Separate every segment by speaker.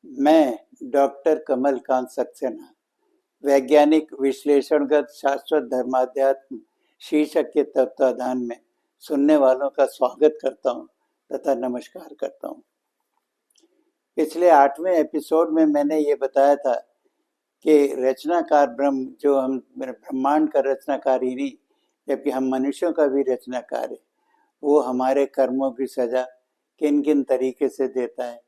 Speaker 1: मैं डॉक्टर कमलकांत सक्सेना वैज्ञानिक विश्लेषणगत शाश्वत धर्माध्यात्म शीर्षक के तत्वाधान में सुनने वालों का स्वागत करता हूं तथा नमस्कार करता हूं। पिछले 8वें एपिसोड में मैंने ये बताया था कि रचनाकार ब्रह्म, जो हम ब्रह्मांड का रचनाकार ही नहीं जबकि हम मनुष्यों का भी रचनाकार है, वो हमारे कर्मों की सजा किन किन तरीके से देता है।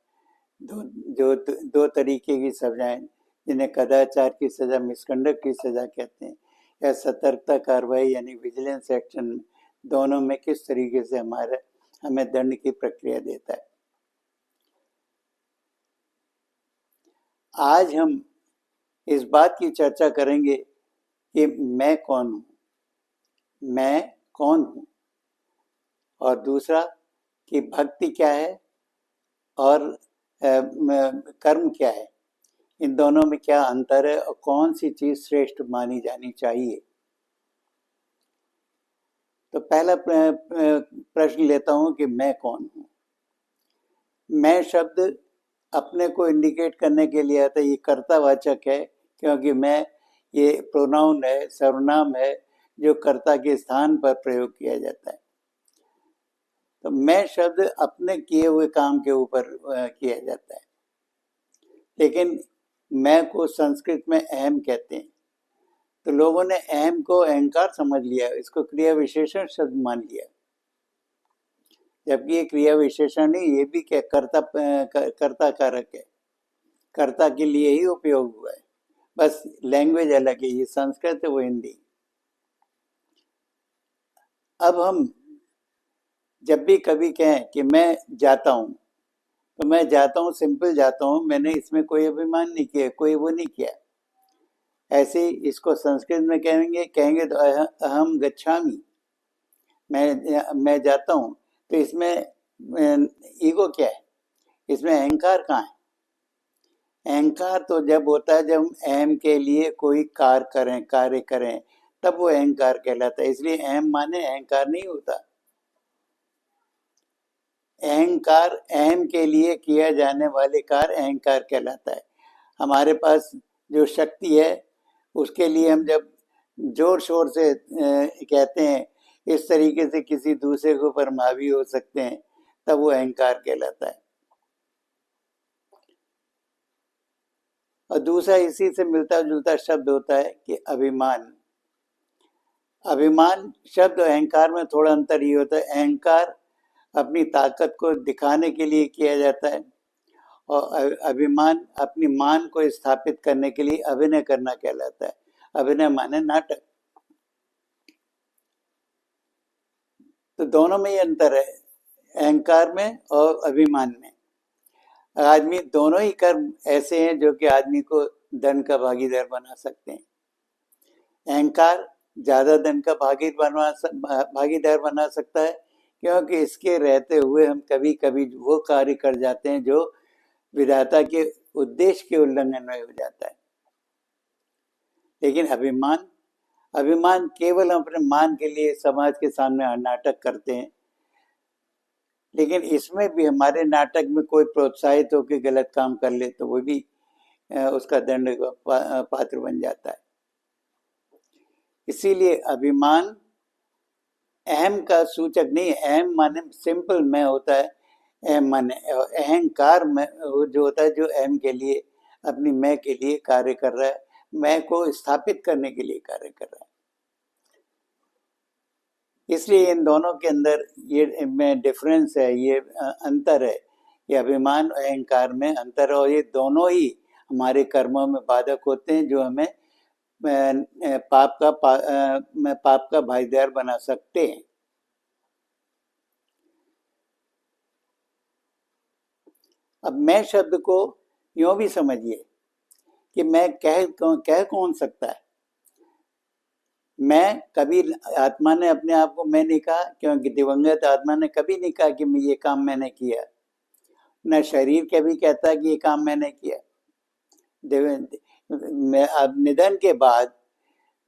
Speaker 1: दो तरीके की सजाएं, जिन्हें कदाचार की सजा, मिसकंडक्ट की सजा कहते हैं, या सतर्कता कार्रवाई यानी विजिलेंस एक्शन, दोनों में किस तरीके से हमें दंड की प्रक्रिया देता है। आज हम इस बात की चर्चा करेंगे कि मैं कौन हूँ, और दूसरा कि भक्ति क्या है और कर्म क्या है, इन दोनों में क्या अंतर है और कौन सी चीज श्रेष्ठ मानी जानी चाहिए। तो पहला प्रश्न लेता हूं कि मैं कौन हूं। मैं शब्द अपने को इंडिकेट करने के लिए आता है, ये कर्तावाचक है, क्योंकि मैं ये प्रोनाउन है, सर्वनाम है, जो कर्ता के स्थान पर प्रयोग किया जाता है। तो मैं शब्द अपने किए हुए काम के ऊपर किया जाता है, लेकिन मैं को संस्कृत में अहम कहते हैं। तो लोगों ने अहम को अहंकार समझ लिया, इसको क्रिया विशेषण शब्द मान लिया, जबकि ये क्रिया विशेषण नहीं, ये भी क्या कर्ता कारक है, कर्ता के लिए ही उपयोग हुआ है, बस लैंग्वेज अलग है, ये संस्कृत है वो हिंदी। अब हम जब भी कभी कहें कि मैं जाता हूं, तो मैं जाता हूं सिंपल जाता हूं, मैंने इसमें कोई अभिमान नहीं किया, कोई वो नहीं किया। ऐसे इसको संस्कृत में कहेंगे तो अहम गच्छामि, मैं जाता हूं। तो इसमें ईगो क्या है, इसमें अहंकार कहाँ है? अहंकार तो जब होता है जब हम अहम के लिए कोई कार्य करें, तब वो अहंकार कहलाता है। इसलिए अहम माने अहंकार नहीं होता। अहंकार अहम के लिए किया जाने वाले कार्य अहंकार कहलाता है। हमारे पास जो शक्ति है उसके लिए हम जब जोर शोर से कहते हैं, इस तरीके से किसी दूसरे के ऊपर हावी हो सकते हैं, तब वो अहंकार कहलाता है। और दूसरा इसी से मिलता जुलता शब्द होता है कि अभिमान। अभिमान शब्द अहंकार में थोड़ा अंतर ही होता है। अहंकार अपनी ताकत को दिखाने के लिए किया जाता है, और अभिमान अपनी मान को स्थापित करने के लिए अभिनय करना कहलाता है। अभिनय माने नाटक। तो दोनों में ही अंतर है, अहंकार में और अभिमान में। आदमी दोनों ही कर्म ऐसे हैं जो कि आदमी को दंड का भागीदार बना सकते हैं। अहंकार ज्यादा दंड का भागीदार बना सकता है, क्योंकि इसके रहते हुए हम कभी कभी वो कार्य कर जाते हैं जो विधाता के उद्देश्य के उल्लंघन में हो जाता है। लेकिन अभिमान केवल अपने मान के लिए समाज के सामने नाटक करते हैं, लेकिन इसमें भी हमारे नाटक में कोई प्रोत्साहित होकर गलत काम कर ले तो वो भी उसका दंड का पात्र बन जाता है। इसीलिए अभिमान अहम का सूचक नहीं। अहम माने सिंपल मैं होता है, अहम माने अहंकार में जो होता है, जो अहम के लिए, अपनी मैं के लिए कार्य कर रहा है, मैं को स्थापित करने के लिए कार्य कर रहा है। इसलिए इन दोनों के अंदर ये में डिफरेंस है, ये अंतर है, ये अभिमान और अहंकार में अंतर है, और ये दोनों ही हमारे कर्मों में बाधक होते हैं, जो हमें पाप का भागीदार बना सकते हैं। अब मैं शब्द को यूं भी समझिए कि मैं कह कौन सकता है। मैं कभी आत्मा ने अपने आप को मैं नहीं कहा, क्योंकि दिवंगत आत्मा ने कभी नहीं कहा कि ये काम मैंने किया। न शरीर कभी कहता कि ये काम मैंने किया। अब निधन के बाद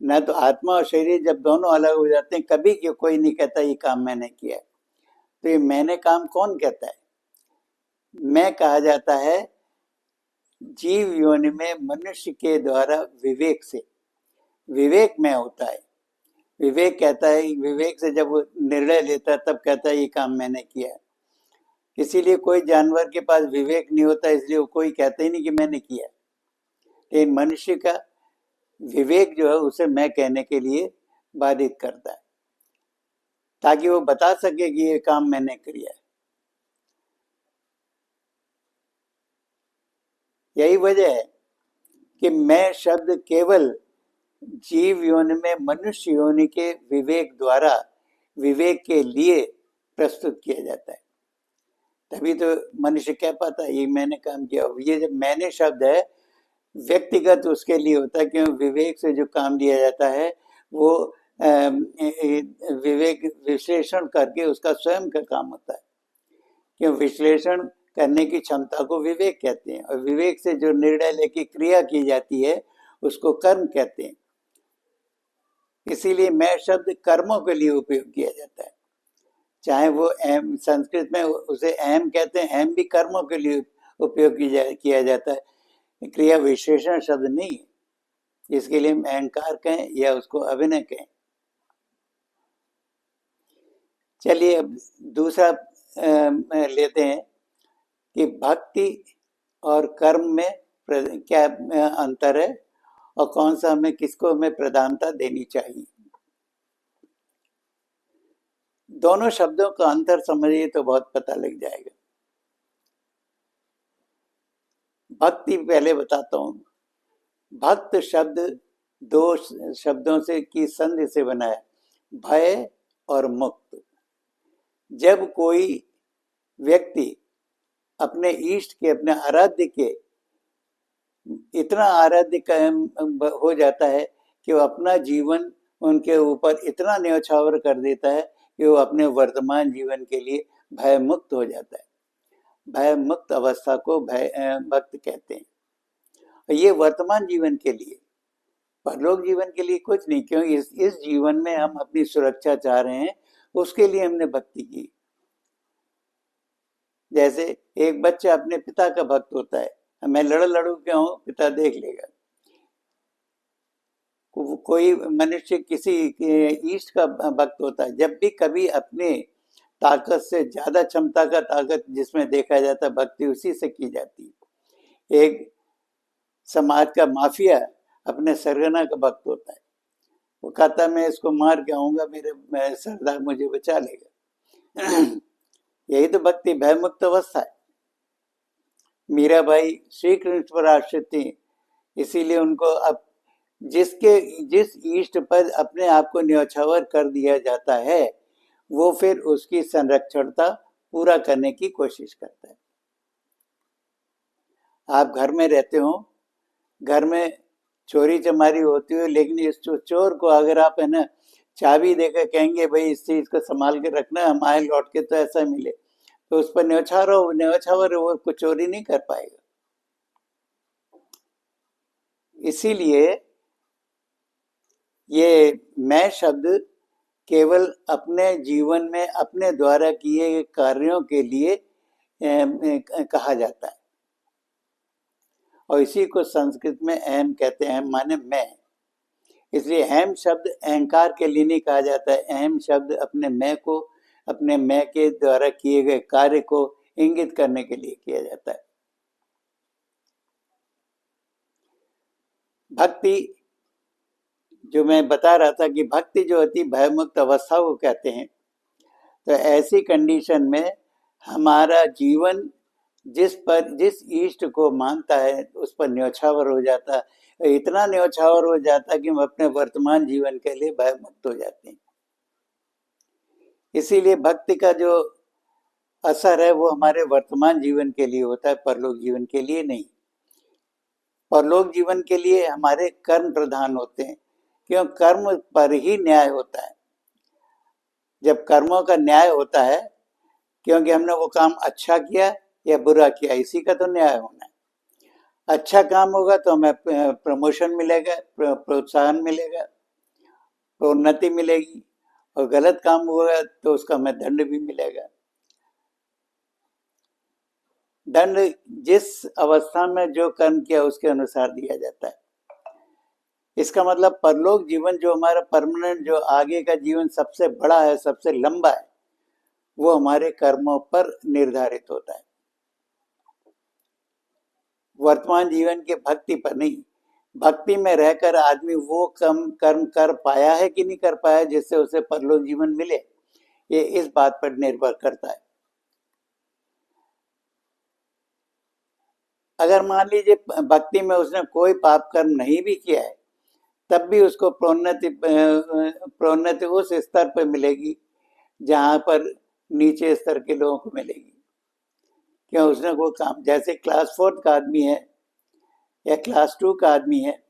Speaker 1: न तो आत्मा और शरीर जब दोनों अलग हो जाते हैं, कभी कोई नहीं कहता ये काम मैंने किया। तो ये मैंने काम कौन कहता है? मैं कहा जाता है जीव योनि में मनुष्य के द्वारा विवेक से, विवेक में होता है। विवेक कहता है, विवेक से जब वो निर्णय लेता है तब कहता है ये काम मैंने किया। इसीलिए कोई जानवर के पास विवेक नहीं होता, इसलिए वो कोई कहता ही नहीं कि मैंने किया। लेकिन मनुष्य का विवेक जो है उसे मैं कहने के लिए बाधित करता है, ताकि वो बता सके कि ये काम मैंने किया है। यही वजह है कि मैं शब्द केवल जीव योनि में मनुष्य योनि के विवेक द्वारा विवेक के लिए प्रस्तुत किया जाता है। तभी तो मनुष्य कह पाता है ये मैंने काम किया। ये जब मैंने शब्द है व्यक्तिगत उसके लिए होता है, क्योंकि विवेक से जो काम लिया जाता है वो विवेक विश्लेषण करके उसका स्वयं का काम होता है। क्यों विश्लेषण करने की क्षमता को विवेक कहते हैं, और विवेक से जो निर्णय लेके क्रिया की जाती है उसको कर्म कहते हैं। इसीलिए मैं शब्द कर्मों के लिए उपयोग किया जाता है। चाहे वो अहम, संस्कृत में उसे अहम कहते हैं, अहम भी कर्मों के लिए उपयोग किया जाता है। क्रिया विशेषण शब्द नहीं है, इसके लिए अहंकार कहें या उसको अभिनय कहें। चलिए अब दूसरा लेते हैं कि भक्ति और कर्म में क्या अंतर है और कौन सा हमें किसको हमें प्रधानता देनी चाहिए। दोनों शब्दों का अंतर समझिए तो बहुत पता लग जाएगा। भक्ति पहले बताता हूं। भक्त शब्द दो शब्दों से की संधि से बना है, भय और मुक्त। जब कोई व्यक्ति अपने इष्ट के, अपने आराध्य के इतना आराध्य हो जाता है कि वो अपना जीवन उनके ऊपर इतना न्यौछावर कर देता है कि वो अपने वर्तमान जीवन के लिए भय मुक्त हो जाता है। भय मुक्त अवस्था को भय भक्त कहते हैं। ये वर्तमान जीवन के लिए, परलोक जीवन के लिए कुछ नहीं, क्योंकि इस जीवन में हम अपनी सुरक्षा चाह रहे हैं, उसके लिए हमने भक्ति की। जैसे एक बच्चा अपने पिता का भक्त होता है, मैं लड़ू क्यों हूं, पिता देख लेगा। कोई मनुष्य किसी इष्ट का भक्त होता है, जब भी कभी अपने ताकत से ज्यादा क्षमता का ताकत जिसमें देखा जाता है, भक्ति उसी से की जाती है। एक समाज का माफिया अपने सरगना का भक्त होता है, वो कहता है मैं इसको मार के आऊंगा, मेरे सरदार मुझे बचा लेगा। यही तो भक्ति, भय मुक्त अवस्था है। मीराबाई श्री कृष्ण पर आश्रित थी, इसीलिए उनको अब जिस इष्ट पर अपने आप को न्यौछावर कर दिया जाता है, वो फिर उसकी संरक्षणता पूरा करने की कोशिश करता है। आप घर में रहते हो, घर में चोरी चमारी होती हो, लेकिन इस चोर को अगर आप है ना चाबी देकर कहेंगे भाई इस चीज को संभाल के रखना, हम आए लौट के तो ऐसा मिले, तो उस पर न्यौछावर वो कुछ चोरी नहीं कर पाएगा। इसीलिए ये मैं शब्द केवल अपने जीवन में अपने द्वारा किए गए कार्यों के लिए कहा जाता है, और इसी को संस्कृत में अहम कहते हैं, माने मैं। इसलिए अहम शब्द अहंकार के लिए नहीं कहा जाता है, अहम शब्द अपने मैं को, अपने मैं के द्वारा किए गए कार्य को इंगित करने के लिए किया जाता है। भक्ति जो मैं बता रहा था कि भक्ति जो होती भयमुक्त अवस्था को कहते हैं। तो ऐसी कंडीशन में हमारा जीवन जिस इष्ट को मानता है उस पर न्यौछावर हो जाता है, इतना न्यौछावर हो जाता है कि हम अपने वर्तमान जीवन के लिए भयमुक्त हो जाते हैं। इसीलिए भक्ति का जो असर है वो हमारे वर्तमान जीवन के लिए होता है, परलोक जीवन के लिए नहीं। परलोक जीवन के लिए हमारे कर्म प्रधान होते हैं, क्यों कर्म पर ही न्याय होता है। जब कर्मों का न्याय होता है, क्योंकि हमने वो काम अच्छा किया या बुरा किया, इसी का तो न्याय होना है। अच्छा काम होगा तो हमें प्रमोशन मिलेगा, प्रोत्साहन मिलेगा, प्रोन्नति मिलेगी, और गलत काम होगा तो उसका हमें दंड भी मिलेगा। दंड जिस अवस्था में जो कर्म किया उसके अनुसार दिया जाता है। इसका मतलब परलोक जीवन जो हमारा परमानेंट, जो आगे का जीवन सबसे बड़ा है, सबसे लंबा है, वो हमारे कर्मों पर निर्धारित होता है, वर्तमान जीवन के भक्ति पर नहीं। भक्ति में रहकर आदमी वो कर्म कर पाया है कि नहीं कर पाया जिससे उसे परलोक जीवन मिले, ये इस बात पर निर्भर करता है। अगर मान लीजिए भक्ति में उसने कोई पाप कर्म नहीं भी किया है, तब भी उसको प्रोन्नति उस स्तर पर मिलेगी जहां पर नीचे स्तर के लोगों को मिलेगी। क्यों? उसने कोई काम, जैसे क्लास 4 का आदमी है या क्लास 2 का आदमी है,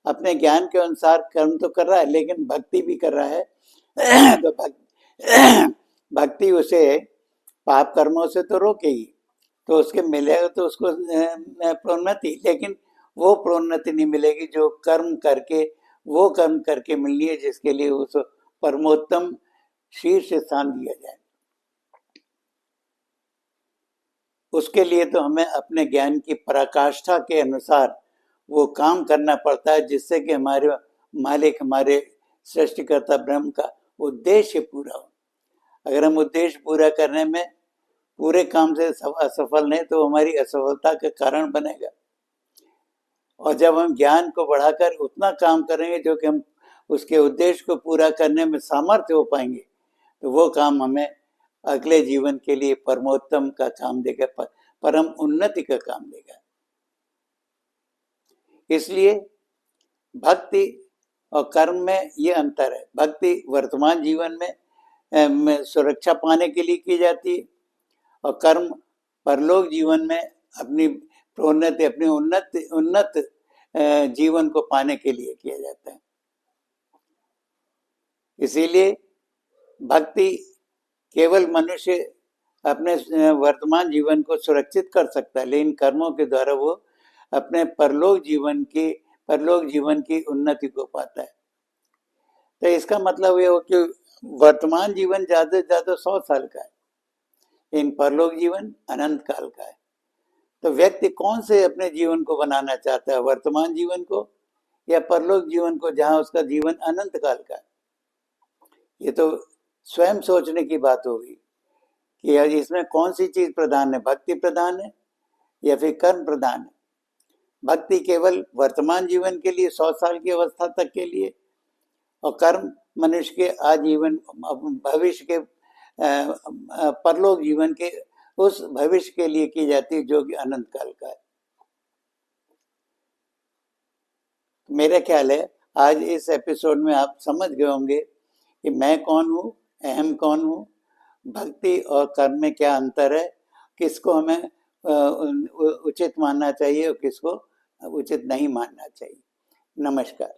Speaker 1: अपने ज्ञान के अनुसार कर्म तो कर रहा है लेकिन भक्ति भी कर रहा है तो भक्ति उसे पाप कर्मों से तो रोकेगी, तो उसके मिलेगा तो उसको प्रोन्नति, लेकिन वो प्रोन्नति नहीं मिलेगी जो कर्म करके मिलनी है, जिसके लिए उस परमोत्तम शीर्ष स्थान दिया जाए। उसके लिए तो हमें अपने ज्ञान की पराकाष्ठा के अनुसार वो काम करना पड़ता है, जिससे कि हमारे मालिक, हमारे सृष्टिकर्ता ब्रह्म का उद्देश्य पूरा हो। अगर हम उद्देश्य पूरा करने में पूरे काम से असफल नहीं तो हमारी असफलता का कारण बनेगा। और जब हम ज्ञान को बढ़ाकर उतना काम करेंगे जो कि हम उसके उद्देश्य को पूरा करने में सामर्थ्य हो पाएंगे, तो वो काम हमें अगले जीवन के लिए परमोत्तम का काम देगा, परम उन्नति का काम देगा। इसलिए भक्ति और कर्म में ये अंतर है। भक्ति वर्तमान जीवन में सुरक्षा पाने के लिए की जाती है, और कर्म परलोक जीवन में अपनी प्रोन्नति, अपनी उन्नत जीवन को पाने के लिए किया जाता है। इसीलिए भक्ति केवल मनुष्य अपने वर्तमान जीवन को सुरक्षित कर सकता है, लेकिन कर्मों के द्वारा वो अपने परलोक जीवन की उन्नति को पाता है। तो इसका मतलब ये हो कि वर्तमान जीवन ज्यादा से ज्यादा 100 साल का है, इन परलोक जीवन अनंत काल का है। तो व्यक्ति कौन से अपने जीवन को बनाना चाहता है, वर्तमान जीवन को या परलोक जीवन को जहां उसका जीवन अनंत काल का है? ये तो स्वयं सोचने की बात होगी कि इसमें कौन सी चीज प्रधान है, भक्ति प्रधान है या फिर कर्म प्रधान है। भक्ति केवल वर्तमान जीवन के लिए 100 साल की अवस्था तक के लिए, और कर्म मनुष्य के आजीवन भविष्य के परलोक जीवन के उस भविष्य के लिए की जाती है जो कि अनंत काल का है। मेरा ख्याल है आज इस एपिसोड में आप समझ गए होंगे कि मैं कौन हूँ, अहम कौन हूँ, भक्ति और कर्म में क्या अंतर है, किसको हमें उचित मानना चाहिए और किसको उचित नहीं मानना चाहिए। नमस्कार।